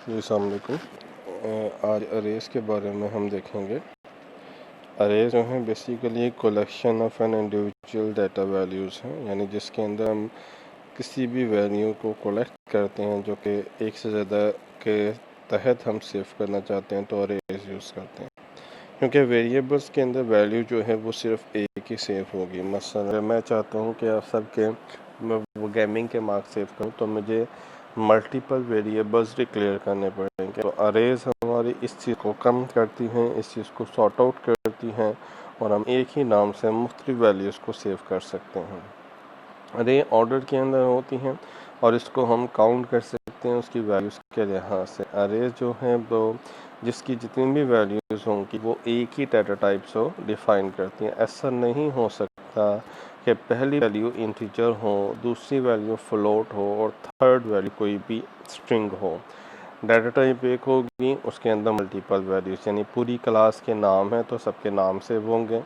जी अस्सलाम वालेकुम। आज अरेज के बारे में हम देखेंगे। अरेज जो हैं बेसिकली एक collection of an individual data values हैं, यानी जिसके अंदर हम किसी भी वैल्यू को कलेक्ट करते हैं जो कि एक से ज़्यादा के तहत हम सेव करना चाहते हैं तो अरेज यूज़ करते हैं, क्योंकि वेरिएबल्स के अंदर वैल्यू जो है वो सिर्फ एक ही सेव होगी। मसलन अगर मैं चाहता हूँ कि आप सबके मैं वो गेमिंग के मार्क्स सेव करूँ तो मुझे मल्टीपल वेरिएबल्स डिक्लेयर करने पड़ेंगे। तो अरेज हमारी इस चीज़ को कम करती हैं, इस चीज़ को सॉर्ट आउट करती हैं और हम एक ही नाम से मुख्तलिफ वैल्यूज़ को सेव कर सकते हैं। अरे ऑर्डर के अंदर होती हैं और इसको हम काउंट कर सकते हैं उसकी वैल्यूज़ के लिहाज से। अरेज जो हैं वो जिसकी जितनी भी वैल्यूज़ होंगी वो एक ही डाटा टाइप से डिफ़ाइन करती हैं। ऐसा नहीं हो सकता कि पहली वैल्यू इंटीजर हो, दूसरी वैल्यू फ्लोट हो और थर्ड वैल्यू कोई भी स्ट्रिंग हो। डाटा टाइप एक होगी, उसके अंदर मल्टीपल वैल्यूज़, यानी पूरी क्लास के नाम हैं तो सबके नाम सेव होंगे,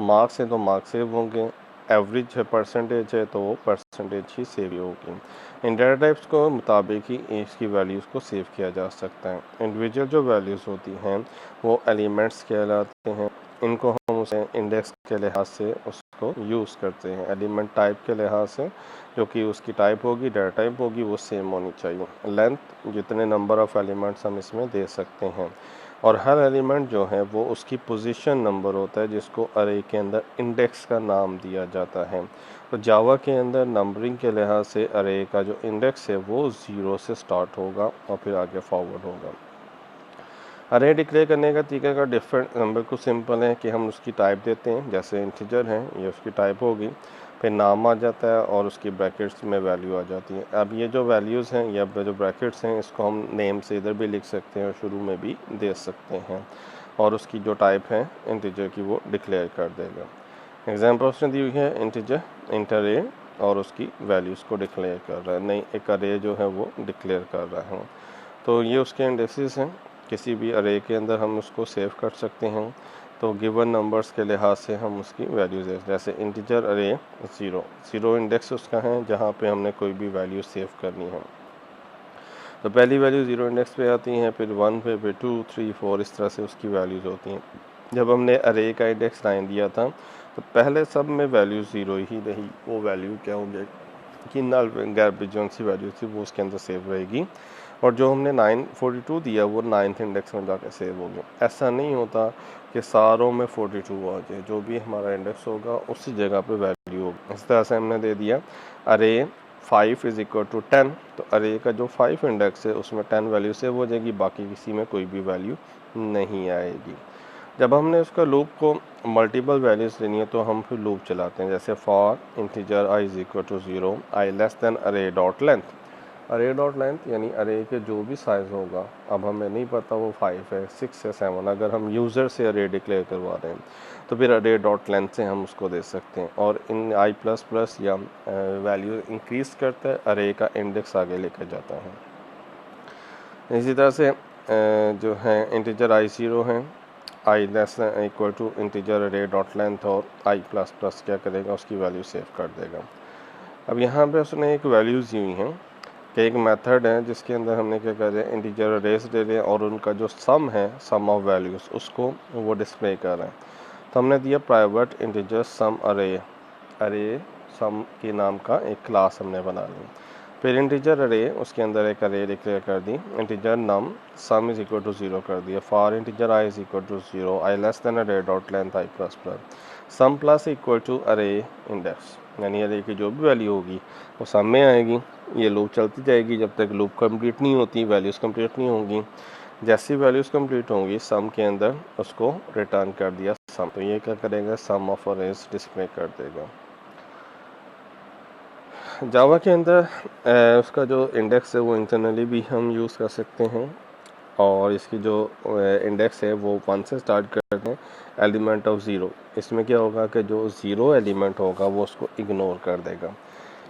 मार्क्स हैं तो मार्क्स सेव होंगे, एवरेज है परसेंटेज है तो वो परसेंटेज ही सेव होगी। इन डाटा टाइप्स को मुताबिक ही इसकी वैल्यूज़ को सेव किया जा सकता है। इंडिविजुअल जो वैल्यूज़ होती हैं वो एलिमेंट्स कहलाते हैं। इनको हम उसे इंडेक्स के लिहाज से उसको यूज़ करते हैं। एलिमेंट टाइप के लिहाज से जो कि उसकी टाइप होगी, डाटा टाइप होगी, वो सेम होनी चाहिए। लेंथ जितने नंबर ऑफ़ एलिमेंट्स हम इसमें दे सकते हैं और हर एलिमेंट जो है वो उसकी पोजीशन नंबर होता है जिसको अरे के अंदर इंडेक्स का नाम दिया जाता है। तो जावा के अंदर नंबरिंग के लिहाज से अरे का जो इंडेक्स है वो 0 से स्टार्ट होगा और फिर आगे फॉरवर्ड होगा। अरे डिक्लेयर करने का तरीका का डिफरेंट नंबर को सिंपल है कि हम उसकी टाइप देते हैं, जैसे इंटीजर है ये उसकी टाइप होगी, फिर नाम आ जाता है और उसकी ब्रैकेट्स में वैल्यू आ जाती है। अब ये जो वैल्यूज़ हैं या जो ब्रैकेट्स हैं इसको हम नेम से इधर भी लिख सकते हैं और शुरू में भी दे सकते हैं और उसकी जो टाइप है इंटीजर की वो डिक्लेयर कर देगा। एग्जाम्पल उसने दी हुई है इंटीजर इंटर ए और उसकी वैल्यूज़ को डिक्लेयर कर रहा है, नहीं एक अरे जो है वो डिक्लेयर कर रहा है। तो ये उसके इंडेक्सेस हैं, किसी भी अरे के अंदर हम उसको सेव कर सकते हैं। तो गिवन नंबर्स के लिहाज से हम उसकी वैल्यूज है, जैसे इंटीजर अरे 0 इंडेक्स उसका है जहाँ पे हमने कोई भी वैल्यू सेव करनी है। तो पहली वैल्यू 0 इंडेक्स पे आती हैं, फिर 1 पे, फिर 2, 3, 4 इस तरह से उसकी वैल्यूज़ होती हैं। जब हमने अरे का इंडेक्स 9 दिया था तो पहले सब में वैल्यू 0 ही रही, वो वैल्यू क्या होंगे कि नल गार्बेज जो सी वैल्यू थी वो उसके अंदर सेव रहेगी और जो हमने 942 दिया वो 9th इंडेक्स में जाकर सेव हो गया। ऐसा नहीं होता कि सारों में 42 आ जाए, जो भी हमारा इंडेक्स होगा उसी जगह पे वैल्यू होगी। इस तरह से हमने दे दिया अरे 5 इज इक्वल टू 10, तो अरे का जो 5 इंडेक्स है उसमें 10 वैल्यू सेव हो जाएगी, बाकी किसी में कोई भी वैल्यू नहीं आएगी। जब हमने उसका लूप को मल्टीपल वैल्यूज लेनी है तो हम फिर लूप चलाते हैं, जैसे for integer I is equal to 0 I less than array dot length. Array dot length यानी अरे के जो भी साइज़ होगा, अब हमें नहीं पता वो 5 है, 6 है, 7, अगर हम यूज़र से अरे डिक्लेयर करवा रहे हैं तो फिर अरे डॉट लेंथ से हम उसको दे सकते हैं। और इन आई प्लस प्लस या वैल्यू इंक्रीज़ करता है, अरे का इंडेक्स आगे लेकर जाता है। इसी तरह से जो है इंटीजर आई 0 है, आई लेस इक्वल टू इंटीजर अरे डॉट लेंथ और आई प्लस प्लस क्या करेगा उसकी वैल्यू सेव कर देगा। अब यहाँ पे उसने एक वैल्यूज़ दी हुई हैं कि एक मेथड है जिसके अंदर हमने क्या कर रहे हैं इंटीजर अरेज दे रहे हैं और उनका जो सम है, सम ऑफ वैल्यूज़, उसको वो डिस्प्ले कर रहे हैं। तो हमने दिया प्राइवेट इंटीजर सम अरे, अरे सम के नाम का एक क्लास हमने बना ली। फिर इंटीजर अरे, उसके अंदर एक अरे डिक्लेयर कर दी, integer num sum is equal to 0 कर दिया, for integer I is equal to 0 I less than array dot length i plus plus sum plus equal to array index, यानी अरे की जो भी वैल्यू होगी वो सम में आएगी। ये लूप चलती जाएगी जब तक लूप कंप्लीट नहीं होती, वैल्यूज़ कंप्लीट नहीं होंगी। जैसी वैल्यूज़ कंप्लीट होंगी सम के अंदर उसको रिटर्न कर दिया सम, तो ये क्या करेगा सम ऑफ अरेज डिस्प्ले कर देगा। जावा के अंदर उसका जो इंडेक्स है वो इंटरनली भी हम यूज़ कर सकते हैं और इसकी जो इंडेक्स है वो 1 से स्टार्ट करते हैं, एलिमेंट ऑफ 0। इसमें क्या होगा कि जो 0 एलिमेंट होगा वो उसको इग्नोर कर देगा।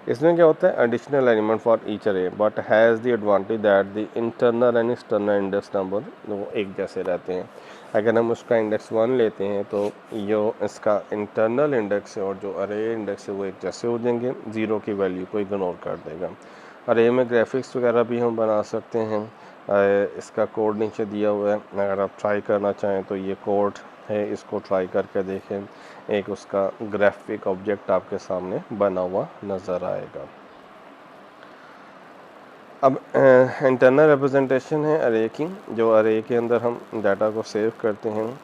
इसमें क्या होता है एडिशनल एलिमेंट फॉर ईच अरे but has the advantage that the internal and external index number वो एक जैसे रहते हैं। अगर हम उसका इंडेक्स 1 लेते हैं तो जो इसका इंटरनल इंडेक्स है और जो अरे इंडेक्स है वो एक जैसे हो जाएंगे, 0 की वैल्यू को इग्नोर कर देगा। अरे में ग्राफिक्स वगैरह भी हम बना सकते हैं। इसका कोड नीचे दिया हुआ है, अगर आप ट्राई करना चाहें तो ये कोड है, इसको ट्राई करके देखें। एक उसका ग्राफिक ऑब्जेक्ट आपके सामने बना हुआ नज़र आएगा। अब इंटरनल रिप्रेजेंटेशन है अरे की, जो अरे के अंदर हम डाटा को सेव करते हैं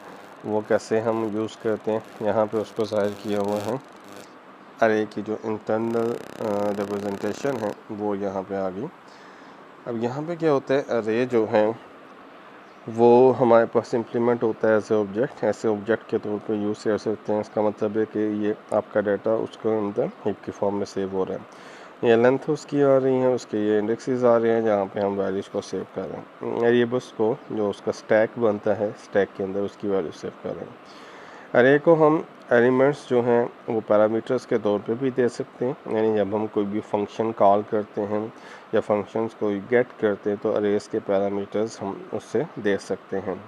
वो कैसे हम यूज़ करते हैं, यहाँ पे उसको ज़ाहिर किया हुआ है। अरे की जो इंटरनल रिप्रेजेंटेशन है वो यहाँ पे आ गई। अब यहाँ पे क्या होता है, अरे जो है वो हमारे पास इम्प्लीमेंट होता है ऐसे ऑब्जेक्ट, ऐसे ऑब्जेक्ट के तौर पे यूज़ कर सकते हैं। इसका मतलब है कि ये आपका डाटा उसके अंदर हीप की फॉर्म में सेव हो रहा है। ये लेंथ उसकी आ रही है, उसके ये इंडेक्सेस आ रहे हैं जहाँ पे हम वैल्यूज़ को सेव कर रहे हैं। वेरिएबल्स को जो उसका स्टैक बनता है, स्टैक के अंदर उसकी वैल्यू सेव कर रहे हैं। अरे को हम एलिमेंट्स जो हैं वो पैरामीटर्स के तौर पे भी दे सकते हैं, यानी जब हम कोई भी फंक्शन कॉल करते हैं या फंक्शंस को गेट करते हैं तो अरेज के पैरामीटर्स हम उससे दे सकते हैं।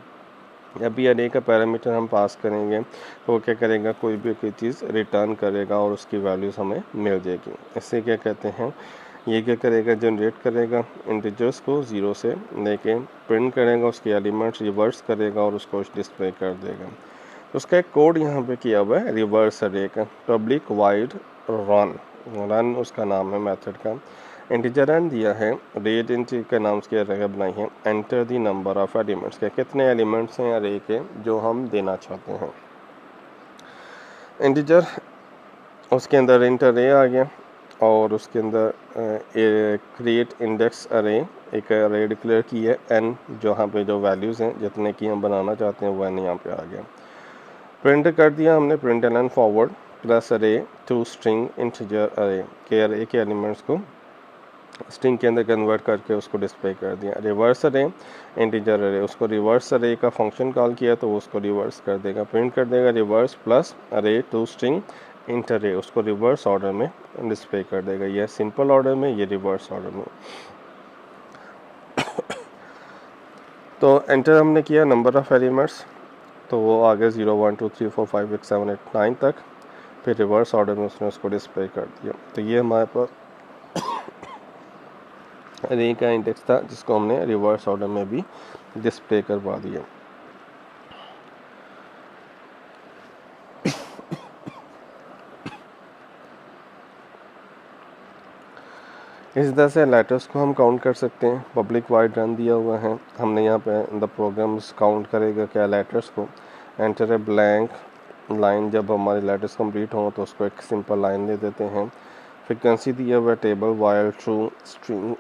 जब भी अरे का पैरामीटर हम पास करेंगे तो वो क्या करेगा, कोई भी कोई चीज़ रिटर्न करेगा और उसकी वैल्यूज़ हमें मिल जाएगी। इससे क्या कहते हैं, ये क्या करेगा, जनरेट करेगा इंटीजर्स को ज़ीरो से लेके प्रिंट करेगा, उसके एलिमेंट्स रिवर्स करेगा और उसको डिस्प्ले कर देगा। उसका एक कोड यहाँ पे किया हुआ है रिवर्स अरे का, पब्लिक वाइड रन उसका नाम है मेथड का। इंटीजर रन दिया है, रेड इंटी के नाम से अरे बनाई है। Enter the number of elements के, कितने एलिमेंट्स हैं अरे के जो हम देना चाहते हैं। इंटीजर उसके अंदर इंट अरे आ गया और उसके अंदर क्रिएट इंडेक्स अरे, एक अरे डिक्लेयर की है एन, जहाँ पे जो वैल्यूज़ हैं जितने की हम बनाना चाहते हैं वो एन यहाँ पे आ गया। प्रिंट कर दिया हमने, प्रिंट एन फॉरवर्ड प्लस अरे टू स्ट्रिंग इंटीजर अरे के एलिमेंट्स को स्ट्रिंग के अंदर कन्वर्ट करके उसको डिस्प्ले कर दिया। रिवर्स अरे इंटीजर अरे, उसको रिवर्स अरे का फंक्शन कॉल किया तो उसको रिवर्स कर देगा, प्रिंट कर देगा रिवर्स प्लस अरे टू स्ट्रिंग इंट अरे, उसको रिवर्स ऑर्डर में डिस्प्ले कर देगा। ये सिंपल ऑर्डर में, ये रिवर्स ऑर्डर में। तो एंटर हमने किया नंबर ऑफ एलिमेंट्स, तो वो आ गया 0 1 2 3 4 5 6 7 8 9 तक, फिर रिवर्स ऑर्डर में उसने उसको डिस्प्ले कर दिया। तो ये हमारे पास अरे का इंडेक्स था जिसको हमने रिवर्स ऑर्डर में भी डिस्प्ले करवा दिया। इस तरह से लेटर्स को हम काउंट कर सकते हैं। पब्लिक वाइड रन दिया हुआ है, हमने यहाँ पे द प्रोग्राम्स काउंट करेगा क्या लेटर्स को। एंटर ए ब्लैंक लाइन, जब हमारे लेटर्स कंप्लीट हों तो उसको एक सिंपल लाइन दे देते हैं। फ्रिक्वेंसी दिया हुआ है table while true string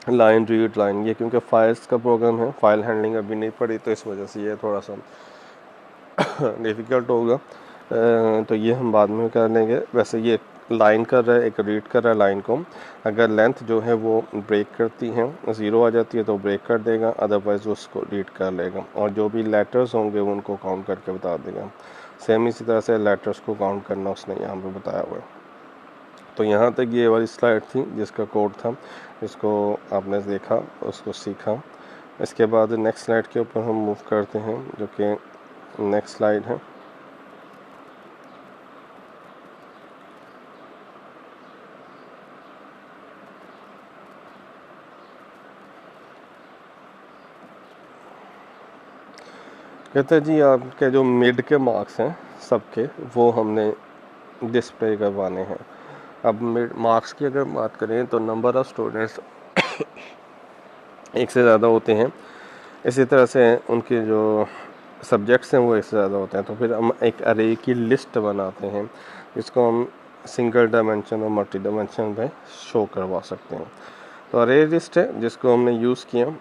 line read line, ये क्योंकि फाइल्स का प्रोग्राम है, फाइल हैंडलिंग अभी नहीं पड़ी तो इस वजह से ये थोड़ा सा डिफ़िकल्ट होगा, तो ये हम बाद में कर लेंगे। वैसे ये लाइन कर रहा है, एक रीड कर रहा है लाइन को, अगर लेंथ जो है वो ब्रेक करती है, ज़ीरो आ जाती है तो ब्रेक कर देगा, अदरवाइज़ उसको रीड कर लेगा और जो भी लेटर्स होंगे वो उनको काउंट करके बता देगा। सेम इसी तरह से लेटर्स को काउंट करना उसने यहाँ पे बताया हुआ है। तो यहाँ तक ये वाली स्लाइड थी जिसका कोड था, जिसको आपने देखा, उसको सीखा। इसके बाद नेक्स्ट स्लाइड के ऊपर हम मूव करते हैं, जो कि नेक्स्ट स्लाइड है। कहते हैं जी आपके जो मिड के मार्क्स हैं सबके, वो हमने डिस्प्ले करवाने हैं। अब मिड मार्क्स की अगर बात करें तो नंबर ऑफ़ स्टूडेंट्स एक से ज़्यादा होते हैं, इसी तरह से उनके जो सब्जेक्ट्स हैं वो एक से ज़्यादा होते हैं। तो फिर हम एक अरे की लिस्ट बनाते हैं जिसको हम सिंगल डायमेंशन और मल्टी डायमेंशन में शो करवा सकते हैं। तो अरे लिस्ट है जिसको हमने यूज़ किया,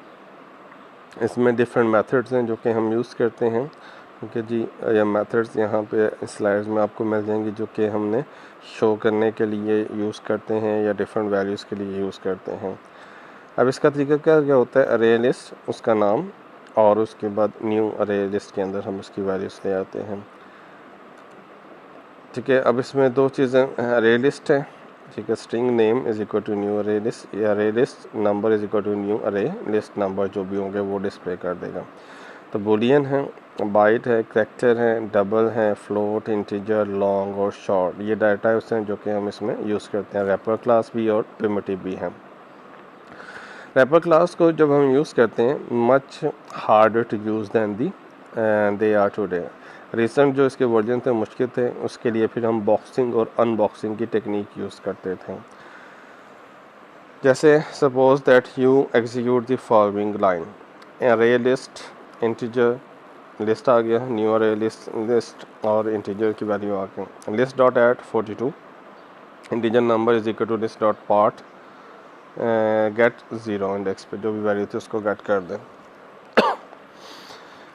इसमें डिफरेंट मेथड्स हैं जो कि हम यूज़ करते हैं। क्योंकि जी ये मेथड्स यहाँ पे स्लाइड्स में आपको मिल जाएंगी जो कि हमने शो करने के लिए यूज़ करते हैं या डिफरेंट वैल्यूज़ के लिए यूज़ करते हैं। अब इसका तरीका क्या होता है, अरे लिस्ट उसका नाम और उसके बाद न्यू अरे लिस्ट के अंदर हम उसकी वैल्यूज़ ले आते हैं। ठीक है, अब इसमें दो चीज़ें, अरे लिस्ट है, ठीक है, string name is equal to new array list, या array list number is equal to new array list number, जो भी होंगे वो डिस्प्ले कर देगा। तो बूलियन है, बाइट है, कैरेक्टर है, डबल है, फ्लोट, इंटीजर, लॉन्ग और शॉर्ट, ये डाटा टाइप्स हैं जो कि हम इसमें यूज़ करते हैं। रैपर क्लास भी और प्रिमिटिव भी है। रैपर क्लास को जब हम यूज़ करते हैं much harder to use than the they are today. Recent जो इसके वर्जन थे मुश्किल थे, उसके लिए फिर हम बॉक्सिंग और अनबॉक्सिंग की टेक्निक यूज़ करते थे। जैसे suppose that you execute the following line, अरे लिस्ट, इंटीजर, लिस्ट आ गया, न्यू अरे लिस्ट और इंटीजर की वैल्यू आ गई। List dot add 42, integer number is equal to list dot part get 0 index पे जो भी वैल्यू थी उसको गेट कर दें।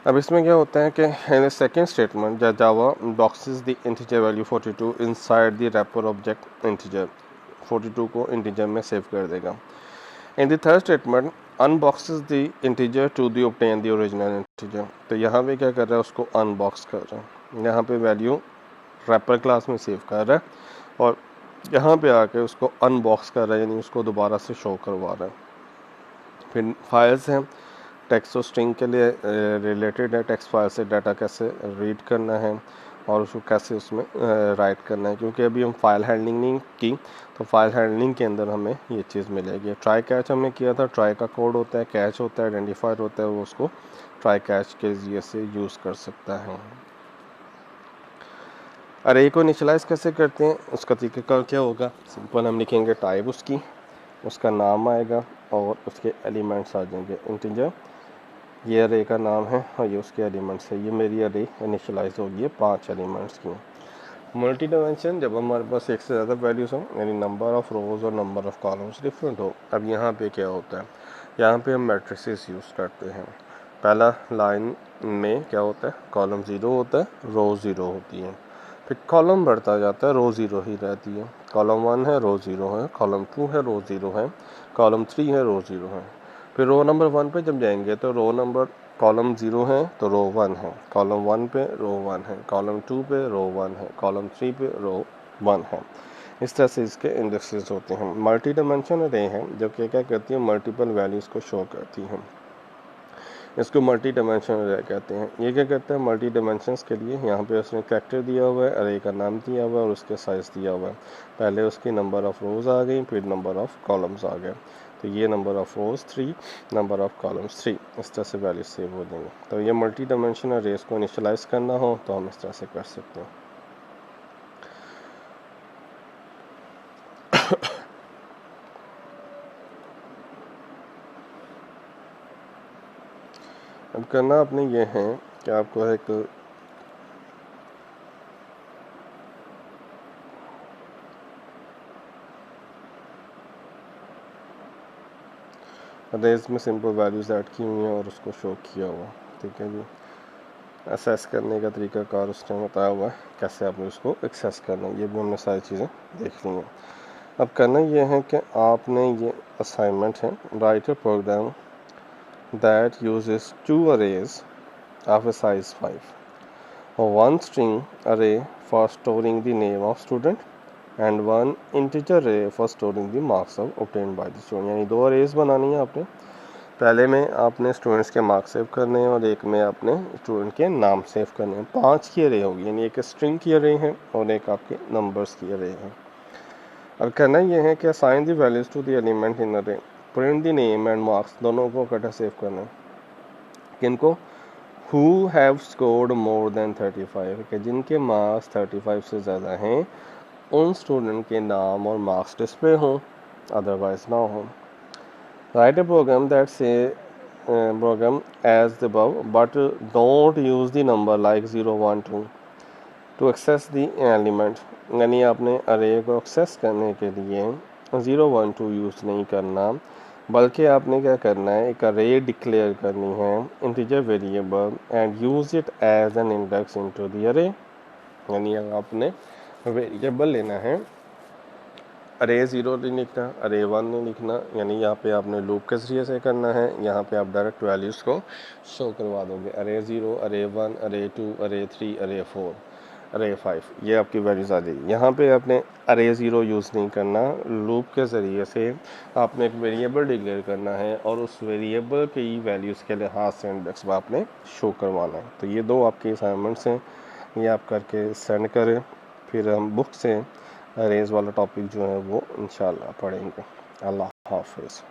अब इसमें क्या होता है कि second statement Java boxes the integer value 42 inside the wrapper object integer, 42 को इंटीजर में सेव कर देगा। In the third statement unboxes the integer to the obtain the original integer, तो यहाँ पे क्या कर रहा है, उसको अनबॉक्स कर रहा है। यहाँ पे वैल्यू रैपर क्लास में सेव कर रहा है और यहाँ पे आके उसको अनबॉक्स कर रहा है, यानी उसको दोबारा से शो करवा रहा है। फिर फाइल्स हैं, टेक्स्ट और स्ट्रिंग के लिए रिलेटेड है, टेक्स्ट फाइल से डाटा कैसे रीड करना है और उसको कैसे उसमें राइट करना है। क्योंकि अभी हम फाइल हैंडलिंग नहीं की, तो फाइल हैंडलिंग के अंदर हमें ये चीज़ मिलेगी। ट्राई कैच हमने किया था, ट्राई का कोड होता है, कैच होता है, आइडेंटिफायर होता है, वो उसको ट्राई कैच के ज़रिए से यूज़ कर सकता है। अरे को इनिशियलाइज कैसे करते हैं, उसका तरीका क्या होगा, सिंपल हम लिखेंगे टाइप उसकी, उसका नाम आएगा और उसके एलिमेंट्स आ जाएंगे। इंटीजर ये अरे का नाम है और ये उसके एलिमेंट्स है। ये मेरी अरे इनिशियलाइज होगी है 5 एलिमेंट्स की। मल्टी डायमेंशन जब हमारे पास एक से ज़्यादा वैल्यूज़ हों, यानी नंबर ऑफ़ रोज़ और नंबर ऑफ़ कॉलम्स डिफरेंट हो। अब यहाँ पे क्या होता है, यहाँ पे हम मैट्रिसेस यूज़ करते हैं। पहला लाइन में क्या होता है, कॉलम 0 होता है, रो 0 होती है। फिर कॉलम बढ़ता जाता है, रो 0 ही रहती है। कॉलम 1 है, रो 0 है, कॉलम 2 है, रो 0 है, कॉलम 3 है, रो 0 है। फिर रो नंबर 1 पे जब जाएंगे तो रो नंबर कॉलम 0 है तो रो 1 है, कॉलम 1 पे रो 1 है, कॉलम 2 पे रो 1 है, कॉलम 3 पे रो 1 है। इस तरह से इसके इंडेक्सेस होते हैं। मल्टी डायमेंशन अरे हैं जो कि क्या करती है, मल्टीपल वैल्यूज़ को शो करती हैं। इसको मल्टी डायमेंशन अरे कहते हैं। ये क्या करता है, मल्टी डायमेंशंस के लिए यहाँ पे उसने कैरेक्टर दिया हुआ है, अरे का नाम दिया हुआ है और उसके साइज़ दिया हुआ है। पहले उसकी नंबर ऑफ़ रोज़ आ गई, फिर नंबर ऑफ़ कॉलम्स आ गए। तो ये number of rows 3, number of columns 3, इस तरह से वैल्यू सेव हो देंगे। तो ये मल्टी डायमेंशन अरेज को इनिशियलाइज करना हो तो हम इस तरह से कर सकते हैं। अब करना अपने ये है कि आपको एक अरेज में सिंपल वैल्यूज़ ऐड की हुई हैं और उसको शो किया हुआ, ठीक है जी। एक्सेस करने का तरीका कार उसने बताया हुआ है, कैसे आपने उसको एक्सेस करना है, ये भी हमने सारी चीज़ें देख ली हैं। अब करना ये है कि आपने ये असाइनमेंट है, write a program that uses 2 arrays of a size 5, one string array for storing the name of student and one integer array for storing the marks of obtained by the student। यानी 2 arrays बनानी है आपने, पहले में आपने students के marks save करने हैं और एक में आपने स्टूडेंट के नाम सेव करने हैं। 5 की अरे होगी, यानी एक स्ट्रिंग की अरे है और एक आपके नंबर्स की अरे है। अब करना ये है कि assign the values to the element in array, print the name and marks, दोनों को इकट्ठा सेव करना है। किनको, who have scored more than 35, कि जिनके मार्क्स 35 से ज़्यादा हैं उन स्टूडेंट के नाम और मार्क्स डिस्प्ले हों, अदरवाइज ना हो। Write a program that say program as the above, but don't use the number like 0, 1, 2 to access the element। यानी आपने अरे को एक्सेस करने के लिए 0, 1, 2 यूज़ नहीं करना, बल्कि आपने क्या करना है, एक अरे डिक्लेयर करनी है, integer variable, and use it as an index into the array. यानी आपने वेरिएबल लेना है, अरे 0 नहीं लिखना, अरे 1 नहीं लिखना, यानी यहाँ पे आपने लूप के जरिए से करना है। यहाँ पे आप डायरेक्ट वैल्यूज़ को शो करवा दोगे, अरे 0, अरे 1, अरे 2, अरे 3, अरे 4। अरे 5 ये आपकी वैल्यूज आ जाएगी। यहाँ पे आपने अरे 0 यूज़ नहीं करना, लूप के ज़रिए से आपने एक वेरिएबल डिक्लेयर करना है और उस वेरिएबल की वैल्यूज़ के लिहाज से इंडेक्स में आपने शो करवाना है। तो ये 2 आपके असाइनमेंट्स हैं, ये आप करके सेंड करें, फिर हम बुक से अरेज वाला टॉपिक जो है वो इंशाल्लाह पढ़ेंगे। अल्लाह हाफिज़।